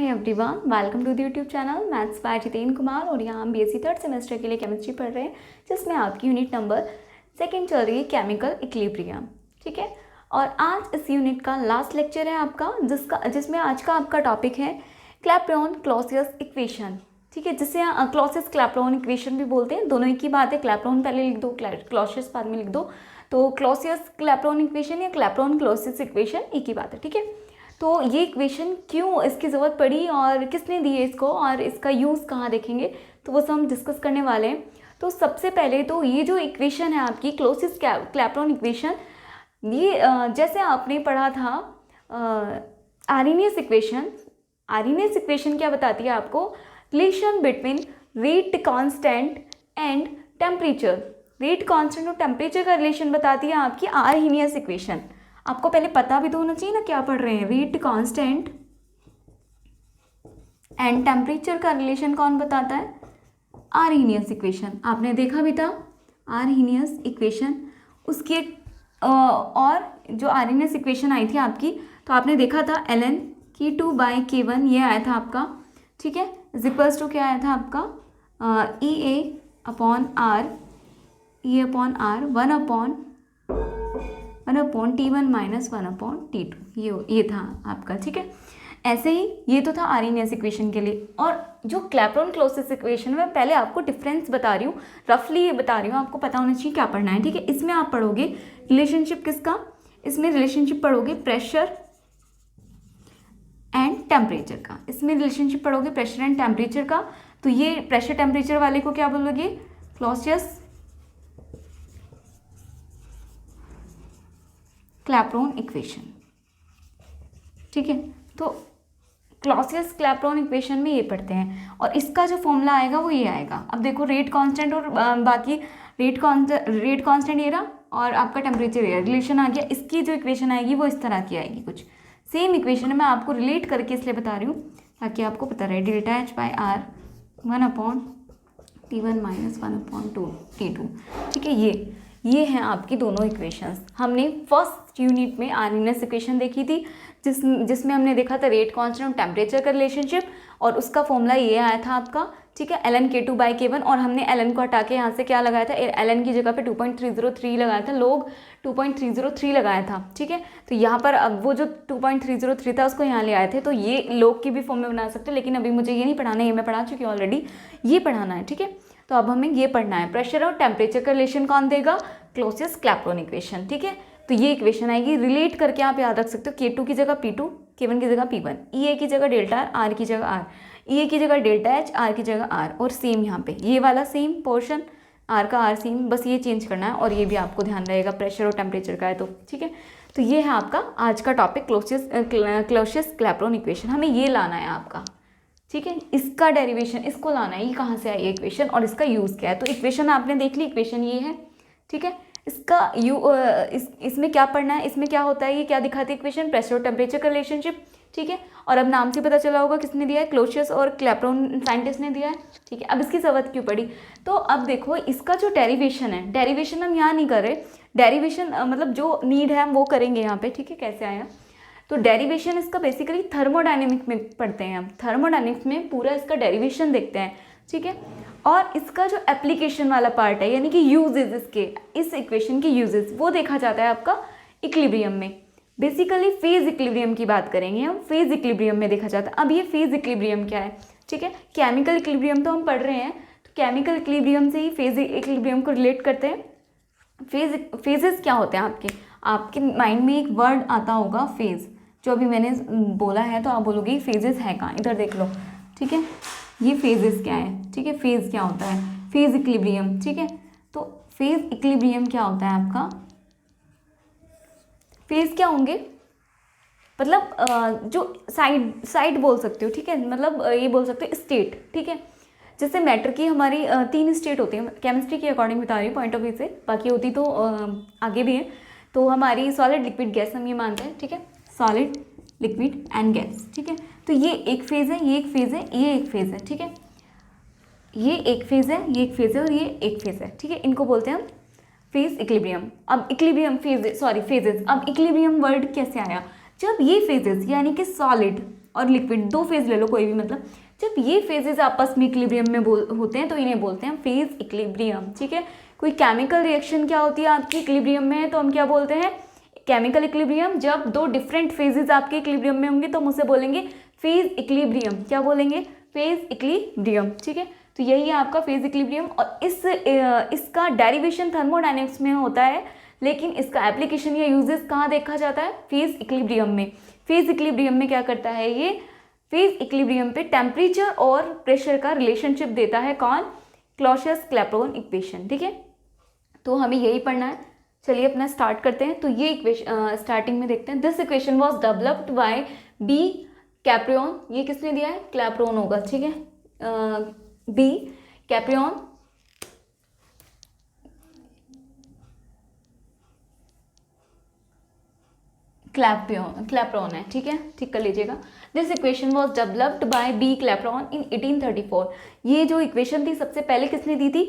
Everyone, welcome to the YouTube channel maths by Jitendra Kumar. और यहाँ हम बीएससी थर्ड सेमेस्टर के लिए केमिस्ट्री पढ़ रहे हैं, जिसमें आपकी यूनिट नंबर सेकंड चल रही है केमिकल इक्विलिब्रियम। ठीक है, और आज इस यूनिट का लास्ट लेक्चर है आपका, जिसमें आज का आपका टॉपिक है क्लैपेरॉन-क्लॉसियस इक्वेशन। ठीक है, जिसे क्लॉसियस क्लैपेरॉन इक्वेशन भी बोलते हैं, दोनों एक ही बात है। क्लैपेरॉन पहले लिख दो, क्लॉसियस बाद में लिख दो, तो क्लॉसियस क्लैपेरॉन इक्वेशन या क्लैपेरॉन-क्लॉसियस इक्वेशन एक ही बात है। ठीक है, तो ये इक्वेशन क्यों इसकी ज़रूरत पड़ी और किसने दी है इसको, और इसका यूज़ कहाँ देखेंगे, तो वो सब हम डिस्कस करने वाले हैं। तो सबसे पहले तो ये जो इक्वेशन है आपकी क्लॉसियस क्लैपेरॉन इक्वेशन, ये जैसे आपने पढ़ा था आर्हेनियस इक्वेशन। आर्हेनियस इक्वेशन क्या बताती है आपको? Relation between rate constant and temperature. Rate constant और टेम्परेचर का रिलेशन बताती है आपकी आर्हेनियस इक्वेशन। आपको पहले पता भी तो होना चाहिए ना क्या पढ़ रहे हैं। रेट कांस्टेंट एंड टेम्परेचर का रिलेशन कौन बताता है? Arrhenius equation. आपने देखा भी था आर्हेनियस इक्वेशन। उसके और जो आर्हेनियस इक्वेशन आई थी आपकी, तो आपने देखा था ln K2/K1 ये आया था आपका। ठीक है, इज इक्वल्स टू क्या आया था आपका? EA/R 1/T1 माइनस 1/T2 ये था आपका। ठीक है, ऐसे ही ये तो था आर्हेनियस इक्वेशन के लिए। और जो क्लैपेरॉन-क्लॉसियस इक्वेशन में पहले आपको डिफरेंस बता रही हूँ, रफली ये बता रही हूँ, आपको पता होना चाहिए क्या पढ़ना है। ठीक है, इसमें आप पढ़ोगे रिलेशनशिप किसका? इसमें रिलेशनशिप पढ़ोगे प्रेशर एंड टेम्परेचर का। इसमें रिलेशनशिप पढ़ोगे प्रेशर एंड टेम्परेचर का। तो ये प्रेशर टेम्परेचर वाले को क्या बोलोगे? Clausius Clapeyron equation. ठीक है, तो क्लॉसियस क्लैपेरॉन इक्वेशन में ये पढ़ते हैं, और इसका जो फॉर्मूला आएगा वो ये आएगा। अब देखो रेट कांस्टेंट और बाकी रेट कांस्टेंट ये रहा, और आपका टेम्परेचर ये रिलेशन आ गया। इसकी जो इक्वेशन आएगी वो इस तरह की आएगी, कुछ सेम इक्वेशन मैं आपको रिलेट करके इसलिए बता रही हूँ ताकि आपको पता रहे। ΔH/R 1/T1 minus 1/T2। ठीक है, ये हैं आपकी दोनों इक्वेशंस। हमने फर्स्ट यूनिट में आर्हेनियस इक्वेशन देखी थी, जिसमें हमने देखा था रेट कांस्टेंट और टेम्परेचर का रिलेशनशिप, और उसका फॉर्मूला ये आया था आपका। ठीक है, ln K2/K1, और हमने ln को हटा के यहाँ से क्या लगाया था? ln की जगह पे 2.303 लगाया था, log 2.303 लगाया था। ठीक है, तो यहाँ पर अब वो जो 2.303 था उसको यहाँ ले आए थे, तो ये log की भी फॉर्म में बना सकते हो, लेकिन अभी मुझे ये नहीं पढ़ाना है, ये मैं पढ़ा चुकी हूँ ऑलरेडी। ये पढ़ाना है। ठीक है, तो अब हमें ये पढ़ना है प्रेशर और टेम्परेचर का रिलेशन कौन देगा? Clausius Clapeyron equation. ठीक है, तो ये इक्वेशन आएगी। रिलेट करके आप याद रख सकते हो K2 की जगह P2, K1 की जगह P1, EA की जगह डेल्टा R की जगह R, EA की जगह ΔH, R की जगह R, और सेम यहाँ पे ये वाला सेम पोर्शन R का R सेम, बस ये चेंज करना है। और ये भी आपको ध्यान रहेगा प्रेशर और टेम्परेचर का है तो। ठीक है, तो ये है आपका आज का टॉपिक क्लॉसियस क्लैपेरॉन इक्वेशन। हमें ये लाना है आपका। ठीक है, इसका डेरिवेशन इसको लाना है, ये कहाँ से आई है इक्वेशन और इसका यूज़ क्या है। तो इक्वेशन आपने देख ली, इक्वेशन ये है। ठीक है, इसका इसमें क्या पढ़ना है, इसमें क्या होता है, ये क्या दिखाती है इक्वेशन? प्रेशर और टेम्परेचर का रिलेशनशिप। ठीक है, और अब नाम से पता चला होगा किसने दिया है? क्लॉसियस और क्लैपेरॉन साइंटिस्ट ने दिया है। ठीक है, अब इसकी ज़रूरत क्यों पड़ी? तो अब देखो इसका जो डेरिवेशन है, डेरिवेशन हम यहाँ नहीं कर रहे, डेरिवेशन मतलब जो नीड है हम वो करेंगे यहाँ पे। ठीक है, कैसे आया? तो डेरिवेशन इसका बेसिकली थर्मोडायनेमिक में पढ़ते हैं हम। थर्मोडायनेमिक्स में पूरा इसका डेरिवेशन देखते हैं। ठीक है, और इसका जो एप्लीकेशन वाला पार्ट है, यानी कि यूजेस, इसके इस इक्वेशन के यूजेस, वो देखा जाता है आपका इक्विलिब्रियम में। बेसिकली फेज इक्विलिब्रियम की बात करेंगे हम। फेज इक्विलिब्रियम में देखा जाता है। अब ये फेज इक्विलिब्रियम क्या है? ठीक है, केमिकल इक्विलिब्रियम तो हम पढ़ रहे हैं, तो केमिकल इक्विलिब्रियम से ही फेज इक्विलिब्रियम को रिलेट करते हैं। फेजेस क्या होते हैं आपके माइंड में एक वर्ड आता होगा फेज, जो अभी मैंने बोला है, तो आप बोलोगे फेजेस है कहाँ? इधर देख लो। ठीक है, ये फेजेस क्या है? ठीक है, फेज क्या होता है? Phase equilibrium. ठीक है, तो फेज इक्विलिब्रियम क्या होता है आपका? फेज क्या होंगे? मतलब जो साइड बोल सकते हो। ठीक है, मतलब ये बोल सकते हो स्टेट। ठीक है, जैसे मैटर की हमारी 3 स्टेट होती हैं, केमिस्ट्री के अकॉर्डिंग बता रही हूँ, पॉइंट ऑफ व्यू से, बाकी होती तो आगे भी है। तो हमारी सॉलिड, लिक्विड, गैस हम ये मानते हैं। ठीक है, सॉलिड, लिक्विड एंड गैस। ठीक है, तो ये एक फेज़ है, ये एक फेज़ है, ये एक फेज़ है। ठीक है, ये एक फेज़ है, ये एक फेज़ है, और ये एक फेज़ है। ठीक है, इनको बोलते हैं हम फेज इक्विलिब्रियम। अब इक्विलिब्रियम फेजेस। अब इक्विलिब्रियम वर्ड कैसे आया? जब ये फेजेस यानी कि सॉलिड और लिक्विड, 2 फेज ले लो कोई भी, मतलब जब ये फेजेस आपस में इक्विलिब्रियम में होते हैं तो इन्हें बोलते हैं फेज इक्विलिब्रियम, ठीक है। कोई केमिकल रिएक्शन क्या होती है आपकी इक्विलिब्रियम में, तो हम क्या बोलते हैं, केमिकल इक्विलिब्रियम। जब 2 डिफरेंट फेजेस आपके इक्विलिब्रियम में होंगे तो हम उसे बोलेंगे फेज इक्विलिब्रियम। क्या बोलेंगे, फेज इक्विलिब्रियम, ठीक है। तो यही है आपका फेज इक्विलिब्रियम, और इसका डेरिवेशन थर्मोडायनेमिक्स में होता है, लेकिन इसका एप्लीकेशन या यूजेस कहाँ देखा जाता है, फेज इक्विलिब्रियम में। फेज इक्विलिब्रियम में क्या करता है ये, फेज इक्विलिब्रियम पे टेम्परेचर और प्रेशर का रिलेशनशिप देता है कौन, क्लॉसियस-क्लैपेरॉन इक्वेशन, ठीक है। तो हमें यही पढ़ना है। चलिए अपना स्टार्ट करते हैं। तो ये इक्वेशन स्टार्टिंग में देखते हैं। This equation was developed by B Clapeyron, ये किसने दिया है, क्लैपेरॉन होगा, ठीक है, बी कैप्रियन, क्लैपेरॉन है, ठीक है, ठीक कर लीजिएगा। This equation was developed by B Clapeyron in 1834। ये जो इक्वेशन थी सबसे पहले किसने दी थी,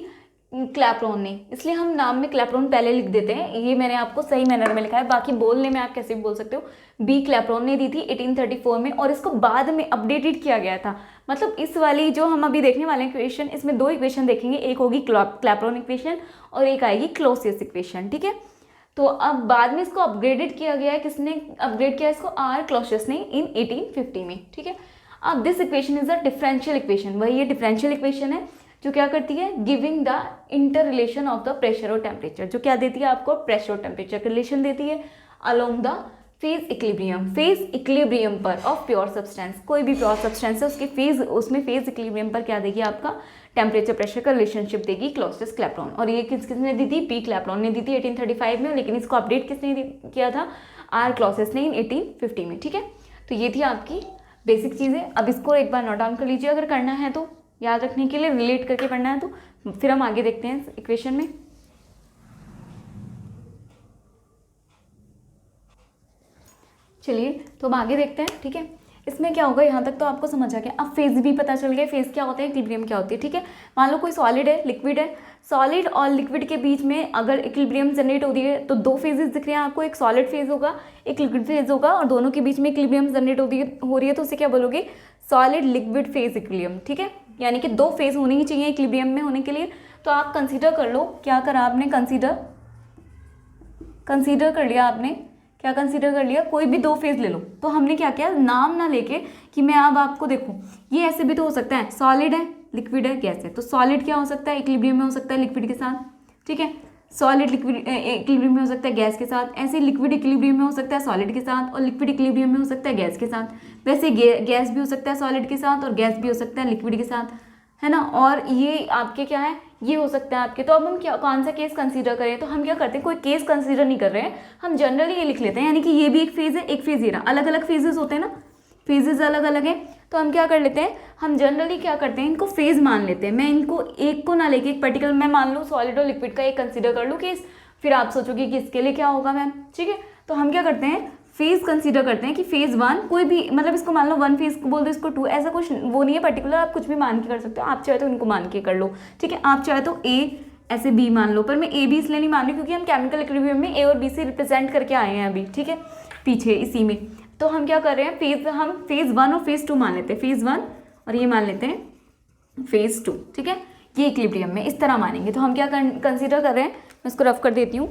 क्लैपेरॉन ने, इसलिए हम नाम में क्लैपेरॉन पहले लिख देते हैं। ये मैंने आपको सही मैनर में लिखा है, बाकी बोलने में आप कैसे भी बोल सकते हो। बी क्लैपेरॉन ने दी थी 1834 में, और इसको बाद में अपडेटेड किया गया था। मतलब इस वाली जो हम अभी देखने वाले इक्वेशन, इसमें 2 इक्वेशन देखेंगे, एक होगी क्लैपेरॉन इक्वेशन और एक आएगी क्लॉसियस इक्वेशन, ठीक है। तो अब बाद में इसको अपग्रेडेड किया गया है, किसने अपग्रेड किया इसको, आर क्लॉसियस ने इन 1850 में, ठीक है। अब this equation is a differential equation, वही ये डिफरेंशियल इक्वेशन है जो क्या करती है, giving the inter relation of the pressure और टेम्परेचर, जो क्या देती है आपको, प्रेशर और टेम्परेचर का रिलेशन देती है along the phase equilibrium, phase equilibrium पर ऑफ प्योर सब्सटेंस। कोई भी प्योर सब्सटेंस है उसके फेज, उसमें फेज इक्विलिब्रियम पर क्या देगी आपका, टेम्परेचर प्रेशर का रिलेशनशिप देगी क्लॉसियस-क्लैपेरॉन। और ये किसने दी थी, पी क्लैपेरॉन ने दी थी 1835 में, लेकिन इसको अपडेट किसने किया था, आर क्लॉसियस ने इन 1850 में, ठीक है। तो ये थी आपकी बेसिक चीज़ें। अब इसको एक बार नोट डाउन कर लीजिए, अगर करना है तो, याद रखने के लिए, रिलेट करके पढ़ना है तो। फिर हम आगे देखते हैं इक्वेशन में। चलिए तो अब आगे देखते हैं, ठीक है। इसमें क्या होगा, यहाँ तक तो आपको समझ आ गया। अब फेज भी पता चल गया, फेज क्या होता है, इक्विलिब्रियम क्या होती है, ठीक है। मान लो कोई सॉलिड है, लिक्विड है, सॉलिड और लिक्विड के बीच में अगर इक्विलिब्रियम जनरेट हो रही है तो 2 फेजेस दिख रहे हैं आपको, एक सॉलिड फेज होगा, एक लिक्विड फेज होगा, और दोनों के बीच में इक्विलिब्रियम जनरेट हो रही है तो उसे क्या बोलोगे, सॉलिड लिक्विड फेज इक्विलिब्रियम, ठीक है। यानी कि 2 फेज होने ही चाहिए इक्विलिब्रियम में होने के लिए। तो आप कंसीडर कर लो, क्या करा आपने, कंसीडर कर लिया आपने, क्या कंसीडर कर लिया, कोई भी 2 फेज ले लो। तो हमने क्या किया, नाम ना लेके कि मैं अब आपको देखूं, ये ऐसे भी तो हो सकता है, सॉलिड है, लिक्विड है, गैस है, तो सॉलिड क्या हो सकता है, इक्विलिब्रियम में हो सकता है लिक्विड के साथ, ठीक है। सॉलिड लिक्विड इक्विलिब्रियम में हो सकता है गैस के साथ, ऐसे लिक्विड इक्विलिब्रियम में हो सकता है सॉलिड के साथ, और लिक्विड इक्विलिब्रियम में हो सकता है गैस के साथ। वैसे गैस भी हो सकता है सॉलिड के साथ, और गैस भी हो सकता है लिक्विड के साथ, है ना। और ये आपके क्या है, ये हो सकता है आपके। तो अब हम क्या, कौन सा केस कंसीडर करें, तो हम क्या करते हैं, कोई केस कंसीडर नहीं कर रहे हैं, हम जनरली ये लिख लेते हैं। यानी कि ये भी एक फेज है, एक फेज ये रहा, अलग अलग फेजेस होते हैं ना, फेजेस अलग अलग हैं, तो हम क्या कर लेते हैं, हम जनरली क्या करते हैं, इनको फेज मान लेते हैं। मैं इनको एक को ना लेके, एक पर्टिकुलर, मैं मान लूँ सॉलिड और लिक्विड का एक कंसीडर कर लूँ केस, फिर आप सोचोगे कि इसके लिए क्या होगा मैम, ठीक है। तो हम क्या करते हैं, फेज कंसीडर करते हैं कि फेज 1 कोई भी, मतलब इसको मान लो 1 फेज को बोल दो, इसको 2, ऐसा कुछ वो नहीं है पर्टिकुलर, आप कुछ भी मान के कर सकते हो। आप चाहे तो इनको मान के कर लो, ठीक है। आप चाहे तो ए ऐसे बी मान लो, पर मैं ए बी इसलिए नहीं मान रही क्योंकि हम केमिकल इक्विलिब्रियम में ए और बी से रिप्रेजेंट करके आए हैं अभी, ठीक है, पीछे इसी में। तो हम क्या कर रहे हैं, हम फेज 1 और फेज 2 मान लेते हैं, फेज 1 और ये मान लेते हैं फेज 2, ठीक है। ये इक्विलिब्रियम में इस तरह मानेंगे। तो हम क्या कंसीडर कर रहे हैं, मैं इसको रफ कर देती हूँ,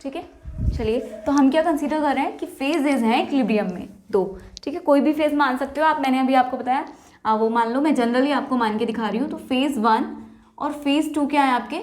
ठीक है। चलिए तो हम क्या कंसीडर कर रहे हैं कि फेजेज हैं इक्विलिब्रियम में 2, ठीक है। कोई भी फेज मान सकते हो आप, मैंने अभी आपको बताया, वो मान लो, मैं जनरली आपको मान के दिखा रही हूँ। तो फेज 1 और फेज 2 क्या है आपके,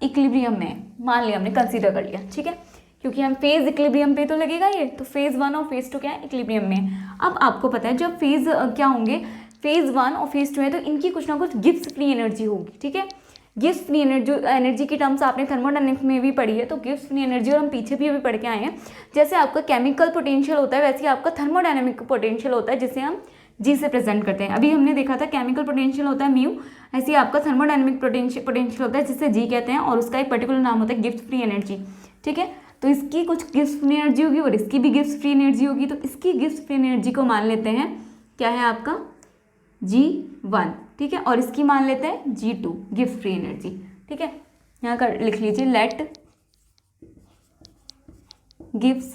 इक्विलिब्रियम में मान लिया हमने, कंसीडर कर लिया, ठीक है, क्योंकि हम फेज इक्विलिब्रियम पे तो लगेगा ये। तो फेज 1 और फेज 2 क्या है, इक्विलिब्रियम में। अब आपको पता है जब फेज क्या होंगे, फेज 1 और फेज 2 है तो इनकी कुछ ना कुछ गिब्स फ्री एनर्जी होगी, ठीक है। गिब्स फ्री एनर्जी की टर्म्स आपने थर्मोडायनेमिक्स में भी पढ़ी है, तो गिब्स फ्री एनर्जी, और हम पीछे भी अभी पढ़ के आए हैं। जैसे आपका केमिकल पोटेंशियल होता है, वैसे ही आपका थर्मोडायनेमिक पोटेंशियल होता है, जिसे हम जी से प्रेजेंट करते हैं। अभी हमने देखा था केमिकल पोटेंशियल होता है म्यू, ऐसे ही आपका थर्मोडायनेमिक पोटेंशियल होता है जिसे जी कहते हैं, और उसका एक पर्टिकुलर नाम होता है गिब्स फ्री एनर्जी, ठीक है। तो इसकी कुछ गिब्स फ्री एनर्जी होगी और इसकी भी गिब्स फ्री एनर्जी होगी। तो इसकी गिब्स फ्री एनर्जी को मान लेते हैं, क्या है आपका, G1, ठीक है, और इसकी मान लेते हैं G2, गिब्स फ्री एनर्जी, ठीक है। यहाँ कर लिख लीजिए, लेट गिब्स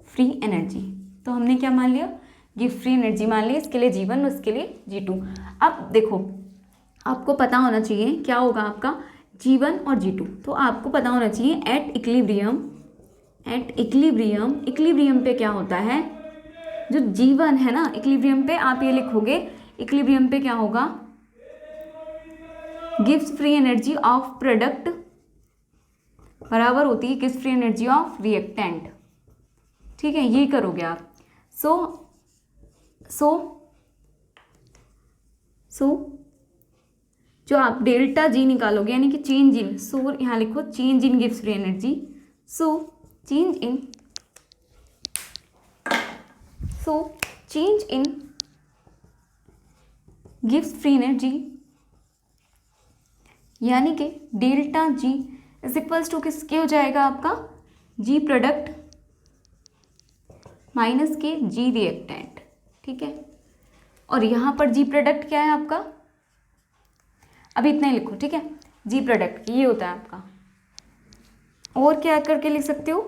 फ्री एनर्जी, तो हमने क्या मान लिया, गिफ्ट फ्री एनर्जी मान ली, इसके लिए G1 और इसके लिए G2। अब देखो आपको पता होना चाहिए क्या होगा आपका G1 और G2, तो आपको पता होना चाहिए एट इक्विलिब्रियम पे क्या होता है, जो G1 है ना इक्विलिब्रियम पे, आप ये लिखोगे इक्विलिब्रियम पे क्या होगा, gives free energy of product बराबर होती है gives free energy of reactant. ठीक है, ये करोगे आप। सो जो आप डेल्टा जी निकालोगे यानी कि चेंज इन, सो यहाँ लिखो चेंज इन गिव्स free energy, so change in गिव्स फ्री एनर्जी यानी कि delta G is equals to किसके हो जाएगा आपका, जी प्रोडक्ट माइनस के जी रिएक्टेंट। ठीक है, और यहाँ पर जी प्रोडक्ट क्या है आपका, अभी इतना ही लिखो। ठीक है, जी प्रोडक्ट ये होता है आपका, और क्या करके लिख सकते हो।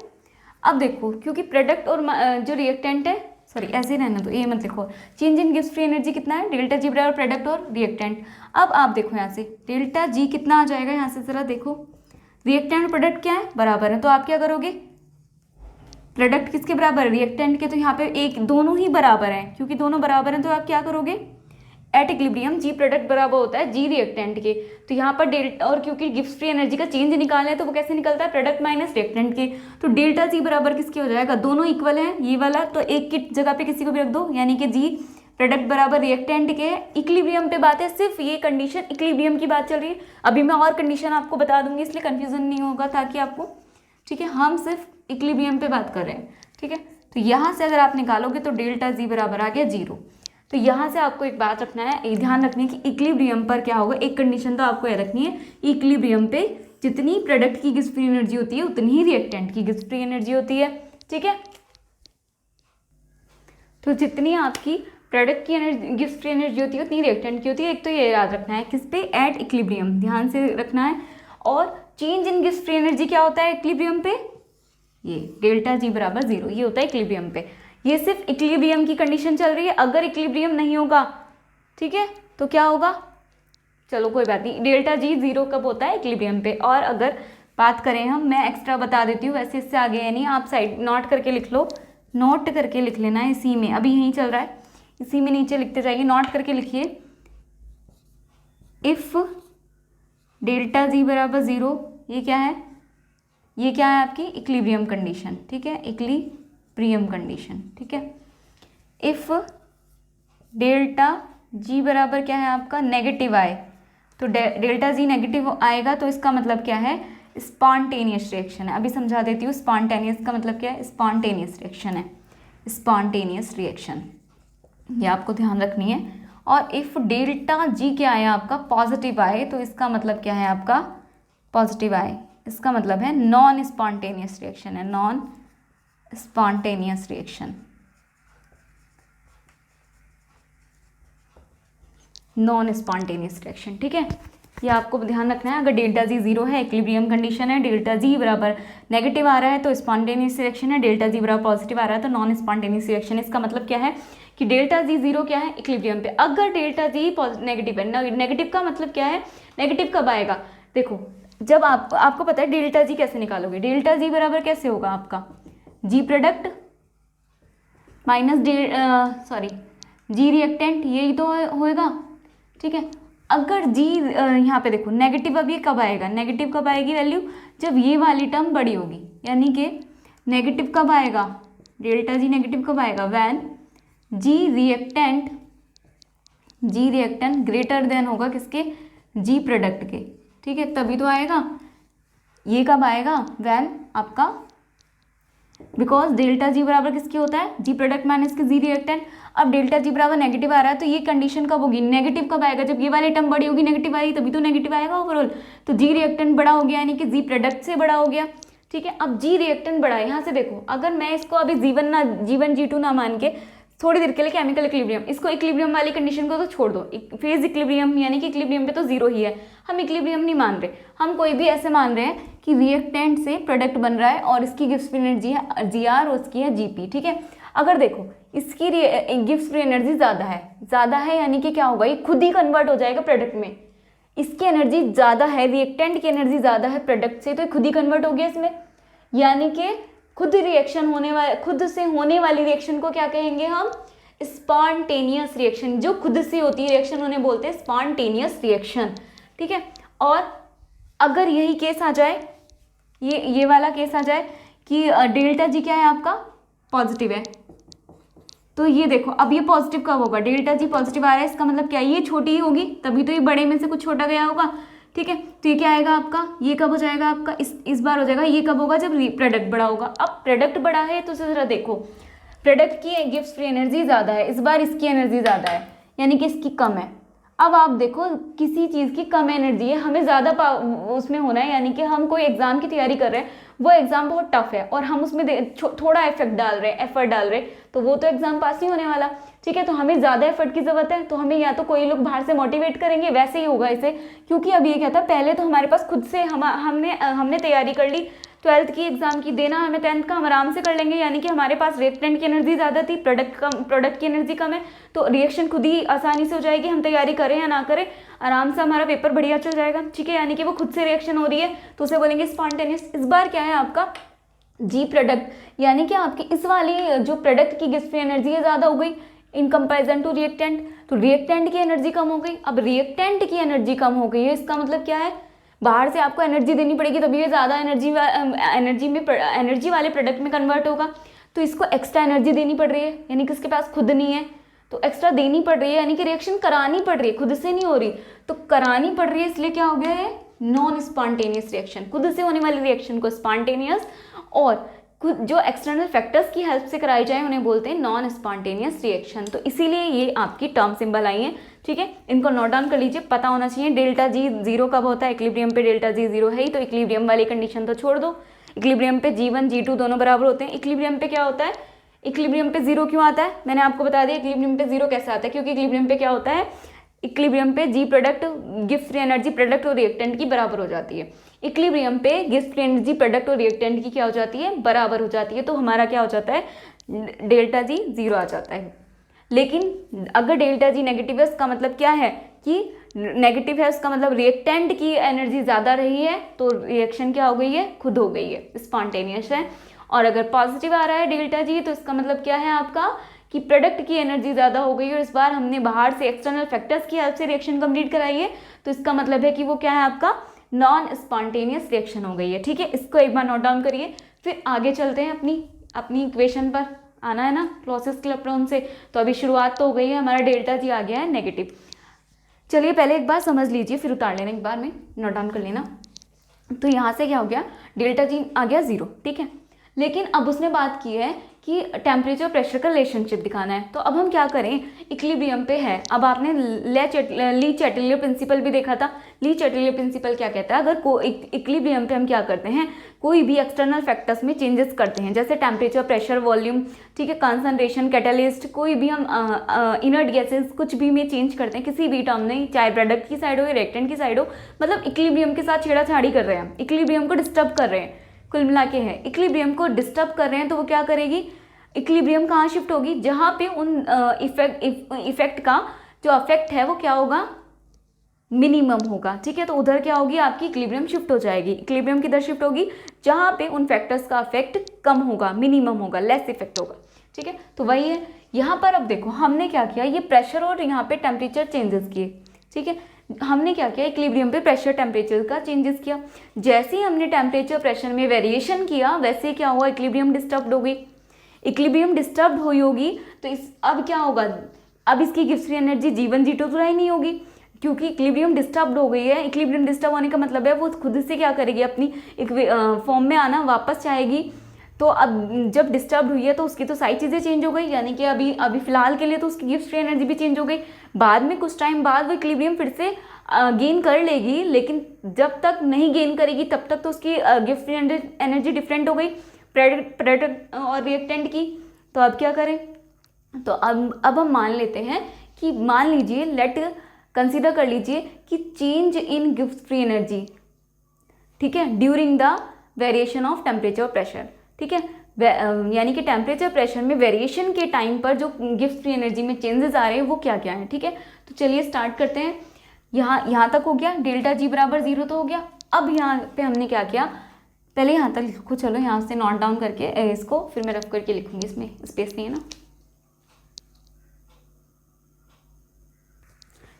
अब देखो क्योंकि प्रोडक्ट और जो रिएक्टेंट है, सॉरी ऐसे ही रहना, तो ये मत लिखो, चेंज इन गिव्स फ्री एनर्जी कितना है, डेल्टा जी बराबर प्रोडक्ट और रिएक्टेंट। अब आप देखो यहाँ से डेल्टा जी कितना आ जाएगा, यहाँ से जरा देखो रिएक्टेंट और प्रोडक्ट क्या है, बराबर है, तो आप क्या करोगे, प्रोडक्ट किसके बराबर है, रिएक्टेंट के, तो यहाँ पे एक दोनों ही बराबर हैं, क्योंकि दोनों बराबर हैं तो आप क्या करोगे, एट इक्विलिब्रियम जी प्रोडक्ट बराबर होता है जी रिएक्टेंट के, तो यहाँ पर डेल्टा, और क्योंकि गिव्स फ्री एनर्जी का चेंज निकालना है तो वो कैसे निकलता है, प्रोडक्ट माइनस रिएक्टेंट के, तो डेल्टा जी बराबर किसके हो जाएगा, दोनों इक्वल है ये वाला, तो एक की जगह पे किसी को भी रख दो, यानी कि जी प्रोडक्ट बराबर रिएक्टेंट के। इक्विलिब्रियम पे बात है, सिर्फ ये कंडीशन इक्विलिब्रियम की बात चल रही है, अभी मैं और कंडीशन आपको बता दूंगी इसलिए कंफ्यूजन नहीं होगा ताकि आपको, ठीक है, हम सिर्फ इक्विलिब्रियम पे बात कर रहे हैं। ठीक है, तो यहाँ से अगर आप निकालोगे तो डेल्टा जी बराबर आ गया 0। तो यहाँ से आपको एक बात रखना है, ध्यान रखनी है कि इक्विलिब्रियम पर क्या होगा, एक कंडीशन तो आपको याद रखनी है, इक्विलिब्रियम पे जितनी प्रोडक्ट की गिव्स फ्री एनर्जी होती है उतनी ही रिएक्टेंट की गिव्स फ्री एनर्जी होती है। ठीक है, तो जितनी आपकी प्रोडक्ट की एनर्जी गिव्स फ्री एनर्जी होती है उतनी रिएक्टेंट की होती है। एक तो ये याद रखना है, किस पे, एट इक्विलिब्रियम, ध्यान से रखना है। और चेंज इन गिव्स फ्री एनर्जी क्या होता है इक्विलिब्रियम पे, ये डेल्टा जी बराबर 0, ये होता है इक्विलिब्रियम पे। ये सिर्फ इक्विलिब्रियम की कंडीशन चल रही है, अगर इक्विलिब्रियम नहीं होगा, ठीक है, तो क्या होगा, चलो कोई बात नहीं, डेल्टा जी 0 कब होता है इक्विलिब्रियम पे। और अगर बात करें हम, मैं एक्स्ट्रा बता देती हूँ, वैसे इससे आगे है नहीं, आप साइड नोट करके लिख लो, नोट करके लिख लेना है, इसी में अभी यहीं चल रहा है, इसी में नीचे लिखते जाइए, नोट करके लिखिए, इफ डेल्टा जी बराबर 0, ये क्या है, ये क्या है आपकी इक्विलिब्रियम कंडीशन। ठीक है, इक्विलिब्रियम कंडीशन। ठीक है, इफ डेल्टा जी बराबर क्या है आपका नेगेटिव आए, तो डेल्टा जी नेगेटिव आएगा तो इसका मतलब क्या है, स्पॉन्टेनियस रिएक्शन है। अभी समझा देती हूँ, स्पॉन्टेनियस का मतलब क्या है, स्पॉन्टेनियस रिएक्शन है, स्पॉन्टेनियस रिएक्शन, ये आपको ध्यान रखनी है। और इफ डेल्टा जी क्या आया आपका पॉजिटिव आए, तो इसका मतलब क्या है आपका, पॉजिटिव आए, इसका मतलब है नॉन स्पॉन्टेनियस रिएक्शन है, non spontaneous reaction, non spontaneous reaction. ठीक है, ये आपको ध्यान रखना है। अगर डेल्टा जी 0 है इक्विलिब्रियम कंडीशन है, डेल्टा जी बराबर नेगेटिव आ रहा है तो स्पॉन्टेनियस रिएक्शन है, डेल्टा जी बराबर पॉजिटिव आ रहा है तो नॉन स्पॉन्टेनियस रिएक्शन है। इसका मतलब क्या है कि डेल्टा जी 0 क्या है इक्विलिब्रियम पे, अगर डेल्टा जी नेगेटिव है, नेगेटिव का मतलब क्या है, नेगेटिव कब आएगा, देखो जब आपको पता है डेल्टा जी कैसे निकालोगे, डेल्टा जी बराबर कैसे होगा आपका, जी प्रोडक्ट माइनस जी रिएक्टेंट, यही तो होएगा। ठीक है, अगर जी यहाँ पे देखो नेगेटिव, अब ये कब आएगा, नेगेटिव कब आएगी वैल्यू, जब ये वाली टर्म बड़ी होगी, यानी कि नेगेटिव कब आएगा, डेल्टा जी नेगेटिव कब आएगा, when G reactant greater than होगा किसके, जी प्रोडक्ट के। ठीक है, तभी तो आएगा। ये कब आएगा, व्हेन आपका, बिकॉज डेल्टा जी बराबर किसके होता है, जी प्रोडक्ट माइनस के जी रिएक्टेंट। अब डेल्टा जी बराबर नेगेटिव आ रहा है तो ये कंडीशन कब होगी, नेगेटिव कब आएगा, जब ये वाली टर्म बड़ी होगी, नेगेटिव आई तभी तो नेगेटिव आएगा ओवरऑल। तो जी रिएक्टेंट बड़ा हो गया यानी कि जी प्रोडक्ट से बड़ा हो गया। ठीक है, अब जी रिएक्टेंट बड़ा है, यहाँ से देखो, अगर मैं इसको अभी G1 G2 ना मान के थोड़ी देर के लिए केमिकल इक्विलिब्रियम, इसको इक्विलिब्रियम वाली कंडीशन को तो छोड़ दो, फेज इक्विलिब्रियम यानी कि इक्विलिब्रियम पे तो 0 ही है, हम इक्विलिब्रियम नहीं मान रहे, हम कोई भी ऐसे मान रहे हैं कि रिएक्टेंट से प्रोडक्ट बन रहा है और इसकी गिव्स फ्री एनर्जी है Gr और उसकी है Gp। ठीक है, अगर देखो इसकी गिब्स फ्री एनर्जी ज़्यादा है यानी कि क्या होगा, ये खुद ही कन्वर्ट हो जाएगा प्रोडक्ट में। इसकी एनर्जी ज़्यादा है, रिएक्टेंट की एनर्जी ज़्यादा है प्रोडक्ट से, तो ये खुद ही कन्वर्ट हो गया इसमें, यानी कि खुद से होने वाली रिएक्शन को क्या कहेंगे हम, स्पॉन्टेनियस रिएक्शन। जो खुद से होती है रिएक्शन उन्हें बोलते हैं स्पॉन्टेनियस रिएक्शन, ठीक है। और अगर यही केस आ जाए, ये वाला केस आ जाए कि डेल्टा जी क्या है आपका, पॉजिटिव है, तो ये देखो अब ये पॉजिटिव कब होगा, डेल्टा जी पॉजिटिव आ रहा है, इसका मतलब क्या, ये छोटी ही होगी, तभी तो ये बड़े में से कुछ छोटा गया होगा, ठीक है। तो ये क्या आएगा आपका, ये कब हो जाएगा आपका, इस बार हो जाएगा, ये कब होगा, जब प्रोडक्ट बड़ा होगा। अब प्रोडक्ट बड़ा है तो ज़रा देखो, प्रोडक्ट की गिब्स फ्री एनर्जी ज़्यादा है, इस बार इसकी एनर्जी ज़्यादा है, यानी कि इसकी कम है। अब आप देखो किसी चीज़ की कम एनर्जी है, हमें ज़्यादा उसमें होना है, यानी कि हम कोई एग्ज़ाम की तैयारी कर रहे हैं, वो एग्ज़ाम बहुत टफ है और हम उसमें थोड़ा एफर्ट डाल रहे हैं, तो वो तो एग्ज़ाम पास नहीं होने वाला, ठीक है। तो हमें ज़्यादा एफर्ट की ज़रूरत है, तो हमें या तो कोई लोग बाहर से मोटिवेट करेंगे, वैसे ही होगा इसे, क्योंकि अब ये क्या था, पहले तो हमारे पास खुद से हमने तैयारी कर ली 12th की एग्जाम की, देना हमें 10th का हम आराम से कर लेंगे, यानी कि हमारे पास रिएक्टेंट की एनर्जी ज़्यादा थी, प्रोडक्ट की एनर्जी कम है, तो रिएक्शन खुद ही आसानी से हो जाएगी, हम तैयारी करें या ना करें, आराम से हमारा पेपर बढ़िया चल जाएगा, ठीक है। यानी कि वो खुद से रिएक्शन हो रही है तो उसे बोलेंगे स्पॉन्टेनियस। इस बार क्या है आपका जी प्रोडक्ट, यानी कि आपकी इस वाली जो प्रोडक्ट की गिब्स फ्री एनर्जी है ज़्यादा हो गई इन कंपेरिजन टू रिएक्टेंट, तो रिएक्टेंट की एनर्जी कम हो गई। अब रिएक्टेंट की एनर्जी कम हो गई है, इसका मतलब क्या है, बाहर से आपको एनर्जी देनी पड़ेगी तभी ये ज़्यादा एनर्जी वाले प्रोडक्ट में कन्वर्ट होगा, तो इसको एक्स्ट्रा एनर्जी देनी पड़ रही है, यानी कि इसके पास खुद नहीं है तो एक्स्ट्रा देनी पड़ रही है, यानी कि रिएक्शन करानी पड़ रही है, खुद से नहीं हो रही, तो करानी पड़ रही है, इसलिए क्या हो गया है, नॉन स्पॉन्टेनियस रिएक्शन। खुद से होने वाली रिएक्शन को स्पॉन्टेनियस, और जो एक्सटर्नल फैक्टर्स की हेल्प से कराई जाए उन्हें बोलते हैं नॉन स्पॉन्टेनियस रिएक्शन। तो इसीलिए ये आपकी टर्म सिंबल आई हैं, ठीक है। इनको नोट डाउन कर लीजिए, पता होना चाहिए। डेल्टा जी जीरो कब होता है, इक्विलिब्रियम पे डेल्टा जी जीरो है ही, तो इक्विलिब्रियम वाली कंडीशन तो छोड़ दो, इक्विलिब्रियम पे G1 G2 दोनों बराबर होते हैं। इक्विलिब्रियम पे क्या होता है, इक्विलिब्रियम पे जीरो क्यों आता है, मैंने आपको बता दिया इक्विलिब्रियम पे जीरो कैसे आता है, क्योंकि इक्विलिब्रियम पे क्या होता है, इक्विलिब्रियम पे G product Gibbs free energy product और रिएक्टेंट की बराबर हो जाती है, इक्विलिब्रियम पे गिब्स फ्री एनर्जी प्रोडक्ट और रिएक्टेंट की क्या हो जाती है, बराबर हो जाती है, तो हमारा क्या हो जाता है, डेल्टा जी जीरो आ जाता है। लेकिन अगर डेल्टा जी नेगेटिव है उसका मतलब क्या है कि नेगेटिव है, उसका मतलब रिएक्टेंट की एनर्जी ज़्यादा रही है, तो रिएक्शन क्या हो गई है, खुद हो गई है, स्पॉन्टेनियस है। और अगर पॉजिटिव आ रहा है डेल्टा जी, तो इसका मतलब क्या है आपका कि प्रोडक्ट की एनर्जी ज़्यादा हो गई है और इस बार हमने बाहर से एक्सटर्नल फैक्टर्स की हेल्प से रिएक्शन कंप्लीट कराई है, तो इसका मतलब है कि वो क्या है आपका नॉन स्पॉन्टेनियस रिएक्शन हो गई है, ठीक है। इसको एक बार नोट डाउन करिए, फिर आगे चलते हैं अपनी इक्वेशन पर, आना है ना क्लॉसेस क्लैपेरॉन से। तो अभी शुरुआत तो हो गई है, हमारा डेल्टा जी आ गया है नेगेटिव। चलिए पहले एक बार समझ लीजिए, फिर उतार लेना, एक बार में नोट डाउन कर लेना। तो यहाँ से क्या हो गया, डेल्टा जी आ गया जीरो, ठीक है। लेकिन अब उसने बात की है कि टेम्परेचर प्रेशर का रिलेशनशिप दिखाना है, तो अब हम क्या करें, इक्विलिब्रियम पे है। अब आपने ली चैटेलियर प्रिंसिपल भी देखा था। ली चैटेलियर प्रिंसिपल क्या कहता है, अगर इक्विलिब्रियम पे हम क्या करते हैं, कोई भी एक्सटर्नल फैक्टर्स में चेंजेस करते हैं, जैसे टेम्परेचर प्रेशर वॉल्यूम, ठीक है, कंसंट्रेशन कैटालिस्ट, कोई भी हम इनर्ट गैसेस कुछ भी में चेंज करते हैं किसी भी टर्म में, चाहे प्रोडक्ट की साइड हो या रिएक्टेंट की साइड हो, मतलब इक्विलिब्रियम के साथ छेड़ाछाड़ी कर रहे हैं, इक्विलिब्रियम को डिस्टर्ब कर रहे हैं, कुल मिला के है इक्विलिब्रियम को डिस्टर्ब कर रहे हैं, तो वो क्या करेगी, इक्विलिब्रियम कहाँ शिफ्ट होगी, जहाँ पे उन इफेक्ट का जो अफेक्ट है वो क्या होगा, मिनिमम होगा, ठीक है। तो उधर क्या होगी, आपकी इक्विलिब्रियम शिफ्ट हो जाएगी, इक्विलिब्रियम किधर शिफ्ट होगी, जहाँ पे उन फैक्टर्स का अफेक्ट कम होगा, मिनिमम होगा, लेस इफेक्ट होगा, ठीक है। तो वही है यहाँ पर। अब देखो हमने क्या किया, ये प्रेशर और यहाँ पे टेम्परेचर चेंजेस किए, ठीक है। हमने क्या किया, इक्विलिब्रियम पे प्रेशर टेम्परेचर का चेंजेस किया, जैसे ही हमने टेम्परेचर प्रेशर में वेरिएशन किया वैसे क्या हुआ, इक्विलिब्रियम डिस्टर्ब हो गई, इक्विलिब्रियम डिस्टर्ब हुई होगी तो अब क्या होगा, अब इसकी Gibbs free energy G1 G2 तो ही नहीं होगी, क्योंकि इक्विलिब्रियम डिस्टर्ब हो गई है। इक्विलिब्रियम डिस्टर्ब होने का मतलब है वो खुद से क्या करेगी, अपनी फॉर्म में आना वापस चाहेगी। तो अब जब डिस्टर्ब हुई है तो उसकी तो सारी चीज़ें चेंज हो गई, यानी कि अभी फिलहाल के लिए तो उसकी गिब्स फ्री एनर्जी भी चेंज हो गई, बाद में कुछ टाइम बाद वो इक्विलिब्रियम फिर से गेन कर लेगी, लेकिन जब तक नहीं गेन करेगी तब तक तो उसकी गिब्स फ्री एनर्जी डिफरेंट हो गई प्रोडक्ट और रिएक्टेंट की। तो अब क्या करें, तो अब हम मान लेते हैं कि मान लीजिए कंसीडर कर लीजिए कि change in Gibbs free energy, ठीक है, during the variation of temperature और प्रेशर, ठीक है। यानी कि टेम्परेचर प्रेशर में वेरिएशन के टाइम पर जो गिफ्ट फ्री एनर्जी में चेंजेस आ रहे हैं वो क्या क्या है। ठीक है, तो चलिए स्टार्ट करते हैं। यहाँ तक हो गया, डेल्टा जी बराबर 0 तो हो गया। अब यहाँ पे हमने क्या किया, पहले यहाँ तक लिखो, चलो यहाँ से नोट डाउन करके इसको फिर मैं रफ करके लिखूंगी, इसमें स्पेस नहीं है ना।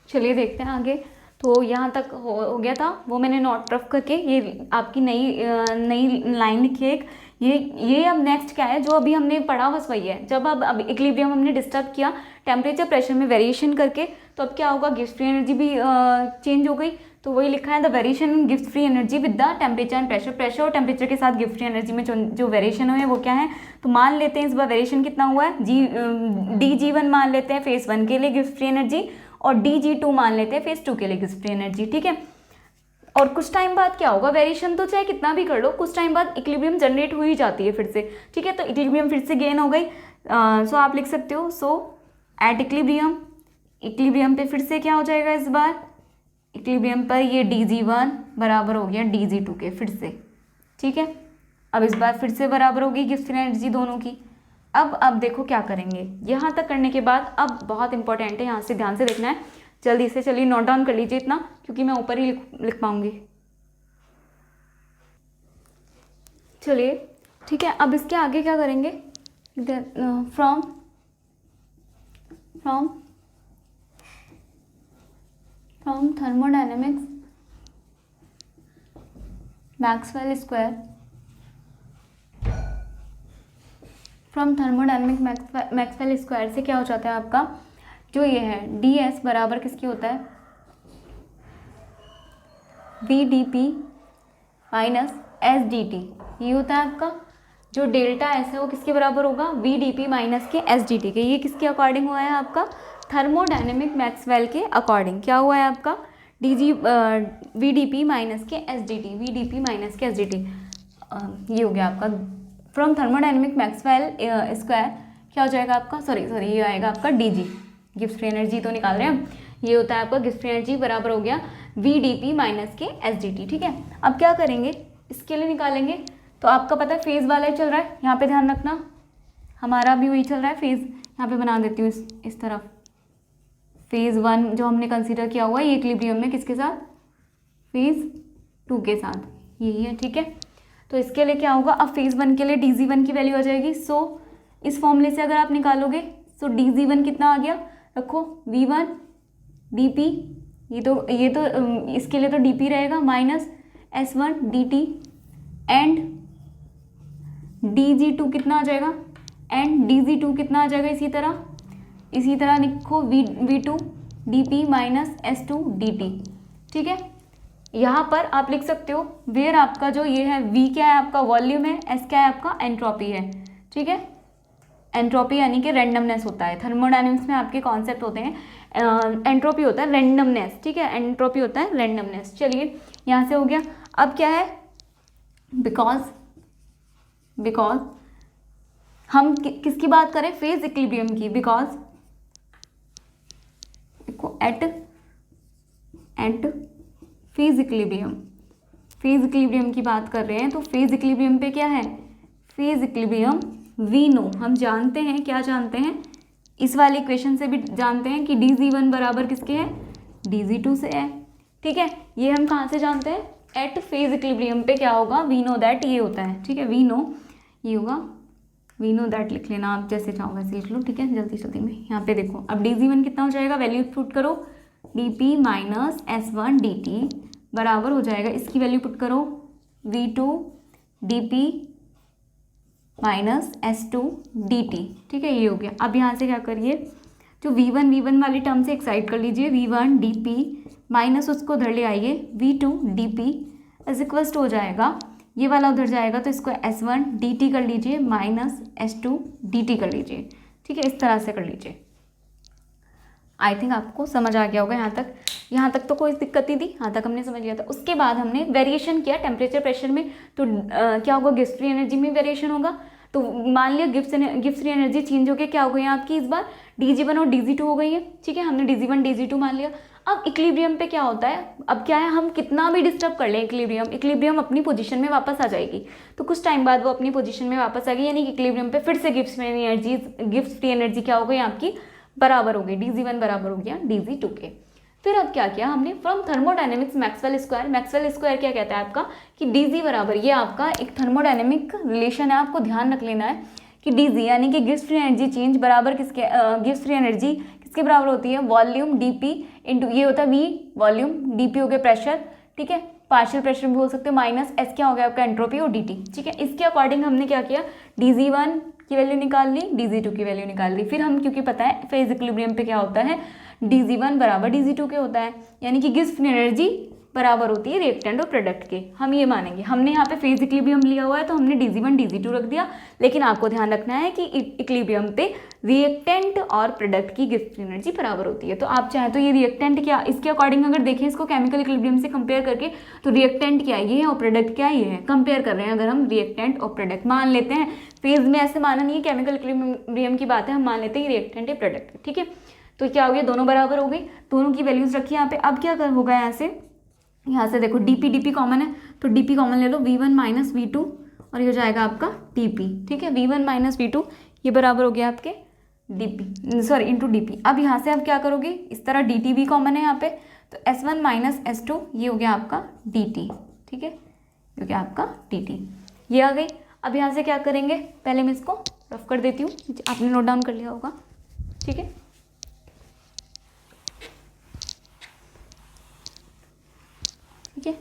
चलिए देखते हैं आगे। तो यहाँ तक हो गया था, वो मैंने नोट रफ करके, ये आपकी नई लाइन लिखी है एक। ये अब नेक्स्ट क्या है, जो अभी हमने पढ़ा बस वही है। जब अब इक्विलिब्रियम हमने डिस्टर्ब किया टेम्परेचर प्रेशर में वेरिएशन करके, तो अब क्या होगा, गिफ्ट फ्री एनर्जी भी चेंज हो गई। तो वही लिखा है, the variation in gift free energy with the temperature and pressure. Pressure और टेम्परेचर के साथ गिफ्ट फ्री एनर्जी में जो वेरिएशन हुए वो क्या है, तो मान लेते हैं इस बार वेरिएशन कितना हुआ है, DG1 मान लेते हैं फेज 1 के लिए गिफ्ट फ्री एनर्जी, और DG2 मान लेते हैं फेज 2 के लिए गिफ्ट फ्री एनर्जी। ठीक है, और कुछ टाइम बाद क्या होगा, वेरिएशन तो चाहे कितना भी कर लो, कुछ टाइम बाद इक्विलिब्रियम जनरेट हो ही जाती है फिर से। ठीक है, तो इक्विलिब्रियम फिर से गेन हो गई। सो आप लिख सकते हो, सो एट इक्विलिब्रियम पे फिर से क्या हो जाएगा, इस बार इक्विलिब्रियम पर ये DG1 बराबर हो गया DG2 के फिर से। ठीक है, अब इस बार फिर से बराबर होगी गिफ्ट फ्री एनर्जी दोनों की। अब देखो क्या करेंगे, यहाँ तक करने के बाद अब बहुत इंपॉर्टेंट है, यहाँ से ध्यान से देखना है जल्दी से। चलिए नोट डाउन कर लीजिए इतना, क्योंकि मैं ऊपर ही लिख पाऊंगी। चलिए ठीक है, अब इसके आगे क्या करेंगे, from thermodynamics Maxwell square, from thermodynamic Maxwell square से क्या हो जाता है आपका, जो ये है ds बराबर किसकी होता है, VdP माइनस SdT। ये होता है आपका जो डेल्टा एस है वो किसके बराबर होगा, VdP माइनस के SdT के। ये किसके अकॉर्डिंग हुआ है आपका, थर्मोडायनेमिक मैक्सवेल के अकॉर्डिंग क्या हुआ है आपका, VdP माइनस के SdT, VdP माइनस के SdT। ये हो गया आपका फ्रॉम थर्मोडायनेमिक मैक्सवेल स्क्वायर, क्या हो जाएगा आपका, सॉरी ये आएगा आपका DG, गिफ्ट फ्री एनर्जी तो निकाल रहे हैं हम। ये होता है आपका गिफ्ट फ्री एनर्जी बराबर हो गया VdP माइनस के SdT। ठीक है, अब क्या करेंगे, इसके लिए निकालेंगे, तो आपका पता है फेज़ वाला ही चल रहा है, यहाँ पे ध्यान रखना, हमारा भी वही चल रहा है फेज़। यहाँ पे बना देती हूँ इस तरफ, फेज़ 1 जो हमने कंसीडर किया हुआ है ये इक्विलिब्रियम में किसके साथ, फेज़ 2 के साथ, यही है। ठीक है, तो इसके लिए क्या होगा, अब फेज़ 1 के लिए DG1 की वैल्यू आ जाएगी। सो इस फॉर्मूले से अगर आप निकालोगे, सो DG1 कितना आ गया, रखो V1 dP, ये तो इसके लिए तो dP रहेगा, minus S1 dt and DG2 कितना आ जाएगा, एंड DG2 कितना आ जाएगा, इसी तरह लिखो V2 dP minus S2 dt। ठीक है, यहाँ पर आप लिख सकते हो वेयर आपका जो ये है V क्या है आपका वॉल्यूम है, S क्या है आपका एंट्रोपी है। ठीक है, एंट्रोपी यानी कि रैंडमनेस होता है, थर्मोडायनेमिक्स में आपके कॉन्सेप्ट होते हैं, एंट्रोपी होता है रैंडमनेस। ठीक है, एंट्रोपी होता है रैंडमनेस। चलिए यहाँ से हो गया, अब क्या है, बिकॉज हम किसकी बात करें, फेज इक्विलिब्रियम की, बिकॉज एट फेज इक्विलिब्रियम की बात कर रहे हैं। तो फेज इक्विलिब्रियम पे क्या है, फेज इक्विलिब्रियम वी नो, हम जानते हैं, क्या जानते हैं, इस वाले इक्वेशन से भी जानते हैं कि DG1 बराबर किसके है, DG2 से है। ठीक है, ये हम कहाँ से जानते हैं, एट फेज इक्विलिब्रियम पे क्या होगा, वी नो दैट ये होता है। ठीक है, वी नो ये होगा, वी नो दैट लिख लेना आप जैसे चाहो वैसे लिख लो। ठीक है, जल्दी में यहाँ पे देखो, अब DG1 कितना हो जाएगा, वैल्यू पुट करो, DP माइनस S1 dt बराबर हो जाएगा, इसकी वैल्यू पुट करो, V2 DP minus S2 dt। ठीक है, ये हो गया। अब यहाँ से क्या करिए, जो V1 वाली टर्म से एक्साइड कर लीजिए, V1 DP माइनस उसको उधर ले आइए, V2 DP is equals to हो जाएगा, ये वाला उधर जाएगा तो इसको S1 dt कर लीजिए माइनस S2 dt कर लीजिए। ठीक है, इस तरह से कर लीजिए। आई थिंक आपको समझ आ गया होगा यहाँ तक तो कोई दिक्कत नहीं थी, यहाँ तक हमने समझ लिया था। उसके बाद हमने वेरिएशन किया टेम्परेचर प्रेशर में, तो क्या होगा, गिफ्ट फ्री एनर्जी में वेरिएशन होगा। तो मान लिया गिफ्ट फ्री एनर्जी चेंज हो गया, क्या हो गई आपकी इस बार DG1 और DG2 हो गई है। ठीक है, हमने DG1 DG2 मान लिया। अब इक्विलिब्रियम पे क्या होता है, अब क्या है, हम कितना भी डिस्टर्ब कर लें इक्विलिब्रियम अपनी पोजीशन में वापस आ जाएगी। तो कुछ टाइम बाद वो अपनी पोजीशन में वापस आ गई, यानी कि इक्विलिब्रियम पे फिर से गिब्स फ्री एनर्जी क्या हो गई आपकी, बराबर हो गई, dg1 बराबर हो गया dg2 के। फिर अब क्या किया हमने, फ्रॉम थर्मोडायनेमिक्स मैक्सवेल स्क्वायर क्या कहता है आपका कि dg बराबर, ये आपका एक थर्मोडायनेमिक रिलेशन है, आपको ध्यान रख लेना है कि dg यानी कि गिब्स फ्री एनर्जी चेंज बराबर किसके, गिब्स फ्री एनर्जी किसके बराबर होती है, वॉल्यूम dp इंटू ये होता है v वॉल्यूम, dp हो गया प्रेशर, ठीक है, पार्शियल प्रेशर भी बोल सकते हो, माइनस s क्या हो गया आपका एंट्रोपी और dt, ठीक है। इसके अकॉर्डिंग हमने क्या किया, dg1 की वैल्यू निकाल ली, dg2 की वैल्यू निकाल ली। फिर हम क्योंकि पता है फेज इक्विलिब्रियम पे क्या होता है, dg1 बराबर dg2 के होता है, यानी कि गिब्स फ्री एनर्जी बराबर होती है रिएक्टेंट और प्रोडक्ट के, हम ये मानेंगे। हमने यहाँ पे फेज इक्विलिब्रियम लिया हुआ है तो हमने dg1 dg2 रख दिया, लेकिन आपको ध्यान रखना है कि इक्विलिब्रियम पे रिएक्टेंट और प्रोडक्ट की गिब्स फ्री एनर्जी बराबर होती है। तो आप चाहें तो ये रिएक्टेंट क्या, इसके अकॉर्डिंग अगर देखें इसको केमिकल इक्विलिब्रियम से कंपेयर करके, तो रिएक्टेंट क्या है ये है और प्रोडक्ट क्या है ये है, कंपेयर कर रहे हैं। अगर हम रिएक्टेंट और प्रोडक्ट मान लेते हैं, फेज में ऐसे माना नहीं है, केमिकल इक्विलिब्रियम की बात है, हम मान लेते हैं रिएक्टेंट है प्रोडक्ट, ठीक है। तो क्या हो गया, दोनों बराबर हो गई, दोनों की वैल्यूज रखी यहाँ पे। अब क्या होगा यहाँ से देखो dp कॉमन है, तो dp कॉमन ले लो, v1 माइनस v2 और ये हो जाएगा आपका dp, ठीक है। v1 माइनस v2 ये बराबर हो गया आपके dp, सॉरी इंटू dp। अब यहाँ से आप क्या करोगे, इस तरह dt भी कॉमन है यहाँ पे, तो s1 माइनस s2 ये हो गया आपका dt, ठीक है, ये हो गया आपका dt, ये आ गई। अब यहाँ से क्या करेंगे, पहले मैं इसको रफ कर देती हूँ, आपने नोट डाउन कर लिया होगा, ठीक है। ठीक है,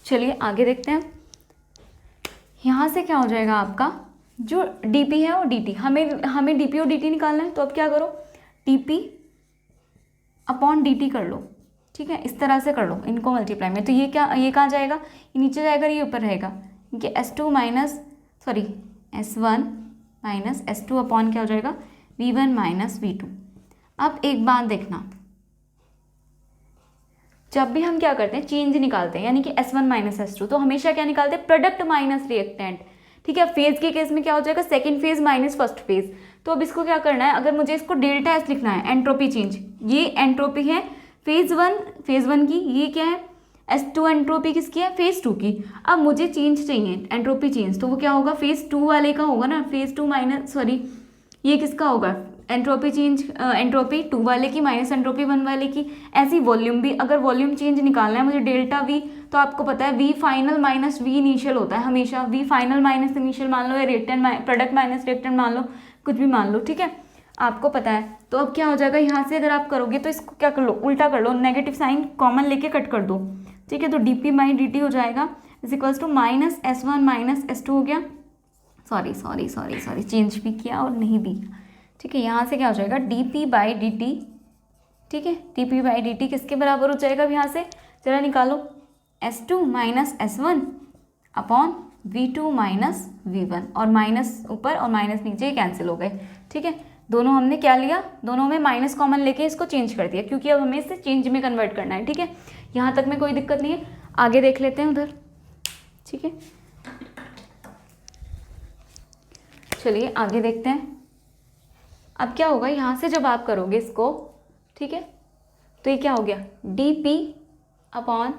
चलिए आगे देखते हैं। यहाँ से क्या हो जाएगा आपका, जो dp है और dt, हमें dp और dt निकालना है, तो अब क्या करो, dp अपॉन dt कर लो, ठीक है, इस तरह से कर लो इनको मल्टीप्लाई में। तो ये क्या, ये कहाँ जाएगा, ये नीचे जाएगा, ये ऊपर रहेगा, क्योंकि s1 माइनस s2 अपॉन क्या हो जाएगा, v1 माइनस v2। अब एक बात देखना, जब भी हम क्या करते हैं चेंज निकालते हैं, यानी कि s1 माइनस s2, तो हमेशा क्या निकालते हैं, प्रोडक्ट माइनस रिएक्टेंट, ठीक है। फेज के केस में क्या हो जाएगा, second phase minus first phase. तो अब इसको क्या करना है, अगर मुझे इसको डेल्टा एस लिखना है, एंट्रोपी चेंज, ये एंट्रोपी है फेज वन की, ये क्या है S2 एंट्रोपी किसकी है, फेज 2 की। अब मुझे चेंज चाहिए एंट्रोपी चेंज, तो वो क्या होगा, फेज 2 वाले का होगा ना, फेज 2 माइनस, सॉरी ये किसका होगा, एंट्रोपी चेंज, एंट्रोपी 2 वाले की माइनस एंट्रोपी 1 वाले की। ऐसी वॉल्यूम भी, अगर वॉल्यूम चेंज निकालना है मुझे डेल्टा वी, तो आपको पता है V final minus V initial होता है हमेशा, वी फाइनल माइनस इनिशियल मान लो, या रिएक्टेंट प्रोडक्ट माइनस रिएक्टेंट मान लो, कुछ भी मान लो, ठीक है, आपको पता है। तो अब क्या हो जाएगा, यहाँ से अगर आप करोगे तो इसको क्या कर लो, उल्टा कर लो, नेगेटिव साइन कॉमन लेके कट कर दो, ठीक है। तो डी बाई डी हो जाएगा is equals to minus S1 minus S2 हो गया, सॉरी चेंज भी किया और नहीं भी, ठीक है। यहाँ से क्या हो जाएगा, dp बाई dt, ठीक है, dp बाई dt किसके बराबर हो जाएगा, अब यहाँ से जरा निकालो, S2 minus S1 upon V2 minus V1, और माइनस ऊपर और माइनस नीचे कैंसिल हो गए, ठीक है। दोनों हमने क्या लिया, दोनों में माइनस कॉमन लेके इसको चेंज कर दिया, क्योंकि अब हमें इसे चेंज में कन्वर्ट करना है, ठीक है। यहाँ तक में कोई दिक्कत नहीं है, आगे देख लेते हैं उधर, ठीक है। चलिए आगे देखते हैं। अब क्या होगा, यहाँ से जब आप करोगे इसको, ठीक है, तो ये क्या हो गया, dp upon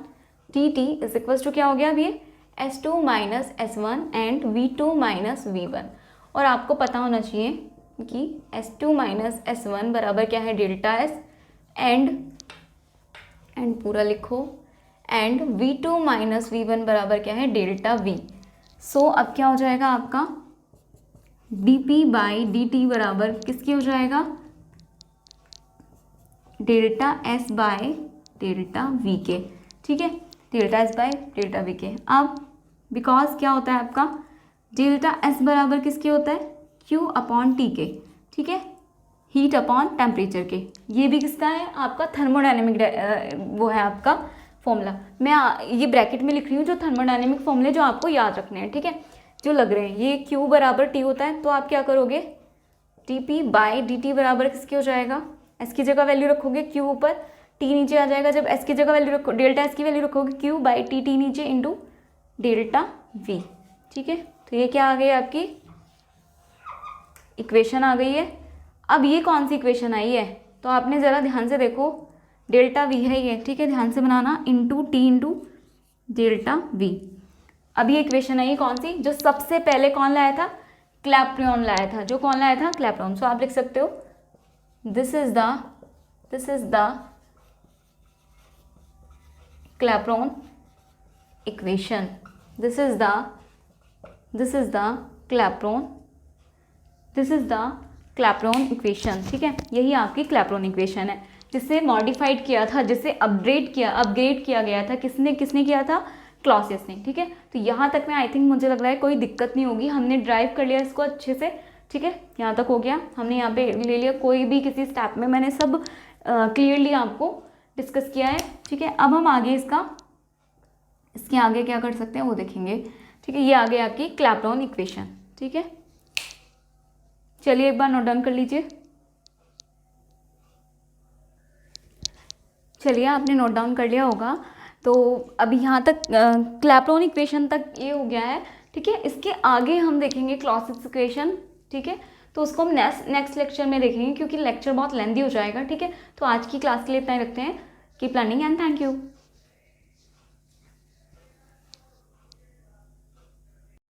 dt is equals to क्या हो गया, अब ये S2 minus S1 and V2 minus V1। और आपको पता होना चाहिए कि S2 माइनस S1 बराबर क्या है, डेल्टा S, एंड पूरा लिखो, एंड V2 माइनस V1 बराबर क्या है, डेल्टा V। सो अब क्या हो जाएगा आपका, dp बाई dt बराबर किसकी हो जाएगा, delta S by delta V के, ठीक है, delta S by delta V के। अब बिकॉज क्या होता है आपका, डेल्टा S बराबर किसके होता है, Q अपॉन T के, ठीक है, हीट अपॉन टेम्परेचर के। ये भी किसका है आपका, थर्मोडायनेमिक वो है आपका फॉर्मूला। मैं ये ब्रैकेट में लिख रही हूँ जो थर्मोडायनेमिक फॉर्मूले जो आपको याद रखने हैं, ठीक है, जो लग रहे हैं। ये Q बराबर T होता है, तो आप क्या करोगे, dp बाई dt बराबर किसके हो जाएगा, S की जगह वैल्यू रखोगे Q ऊपर, T नीचे आ जाएगा। जब S की जगह वैल्यू रखो, डेल्टा S की वैल्यू रखोगे Q बाई T नीचे इंटू डेल्टा V, ठीक है। तो ये क्या आ गई आपकी इक्वेशन आ गई है। अब ये कौन सी इक्वेशन आई है, तो आपने ज़रा ध्यान से देखो, डेल्टा वी है ये, ठीक है, ध्यान से बनाना, into T into delta V. अब ये इक्वेशन है ये कौन सी, जो सबसे पहले कौन लाया था, क्लैप्रियन लाया था, जो कौन लाया था, क्लैप्रियन। सो आप लिख सकते हो this is the Clapeyron equation, this is the Clapeyron equation, ठीक है, यही आपकी क्लैप्रियन इक्वेशन है, जिसे मॉडिफाइड किया था, जिसे अपग्रेड किया गया था, किसने किया था, क्लॉसियस ने, ठीक है। तो यहाँ तक में आई थिंक मुझे लग रहा है कोई दिक्कत नहीं होगी, हमने ड्राइव कर लिया इसको अच्छे से, ठीक है, यहाँ तक हो गया, हमने यहाँ पे ले लिया, कोई भी किसी स्टेप में मैंने सब क्लियरली आपको डिस्कस किया है, ठीक है। अब हम आगे इसके आगे क्या कर सकते हैं वो देखेंगे, ठीक है। ये आगे आपकी क्लैप्रियन इक्वेशन, ठीक है। चलिए एक बार नोट डाउन कर लीजिए। चलिए आपने नोट डाउन कर लिया होगा। तो अभी यहाँ तक क्लैप्रियन इक्वेशन तक ये हो गया है, ठीक है। इसके आगे हम देखेंगे क्लॉसियस इक्वेशन, ठीक है। तो उसको हम नेक्स्ट लेक्चर में देखेंगे, क्योंकि लेक्चर बहुत लेंदी हो जाएगा, ठीक है। तो आज की क्लास के लिए इतना ही रखते हैं। Keep learning and thank you.